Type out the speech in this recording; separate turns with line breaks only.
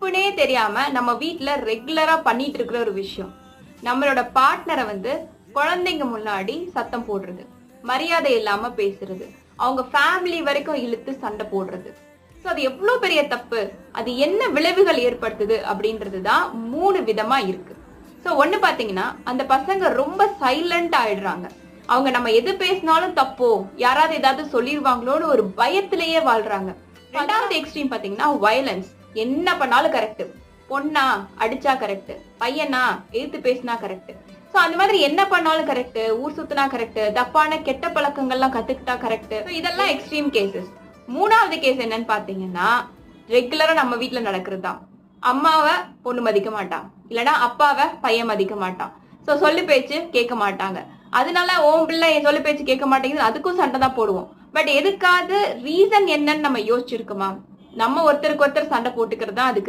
தப்புனே தெரியாம நம்ம வீட்ல ரெகுலரா பண்ணிட்டு இருக்கிற ஒரு விஷயம். நம்மளோட பார்ட்னரை குழந்தைங்க முன்னாடி சத்தம் போடுறது, மரியாதை இல்லாம பேசுறது, அவங்க ஃபேமிலி வரைக்கும் இழுத்து சண்டை போடுறது. சோ அது எவ்வளவு பெரிய தப்பு, அது என்ன விளைவுகள் ஏற்படுத்துது அப்படின்றது தான் 3 விதமா இருக்கு. சோ ஒண்ணு பாத்தீங்கன்னா, அந்த பசங்க ரொம்ப சைலண்ட் ஆயிடுறாங்க. அவங்க நம்ம எது பேசினாலும் தப்போ, யாராவது ஏதாவது சொல்லிருவாங்களோன்னு ஒரு பயத்திலேயே வாழ்றாங்க. 2வது எக்ஸ்ட்ரீம் பாத்தீங்கன்னா வயலன்ஸ். என்ன பண்ணாலும் கரெக்ட், பொண்ணா அடிச்சா கரெக்ட், பையனா எதிர்த்து பேசினா கரெக்ட். சோ அந்த மாதிரி என்ன பண்ணாலும் கரெக்ட், ஊர் சுத்தினா கரெக்ட், தப்பான கெட்ட பழக்கங்கள்லாம் கத்துக்கிட்டா கரெக்ட். இதெல்லாம் எக்ஸ்ட்ரீம் கேசஸ். 3வது கேஸ் என்னன்னு பாத்தீங்கன்னா, ரெகுலரா நம்ம வீட்ல நடக்கிறது தான். அம்மாவை பொண்ணு மதிக்க மாட்டான், இல்லனா அப்பாவை பையன் மதிக்க மாட்டான். சோ சொல்லு பேச்சு கேட்க மாட்டாங்க. அதனால உன் பிள்ளை என் சொல்லு பேச்சு கேட்க மாட்டேங்குது, அதுக்கும் சண்டை தான் போடுவோம். பட் எதுக்காவது ரீசன் என்னன்னு நம்ம யோசிச்சிருக்கோமா? நம்ம ஒருத்தருக்கு ஒருத்தர் சண்டை போட்டுக்கிறது தான் அதுக்கு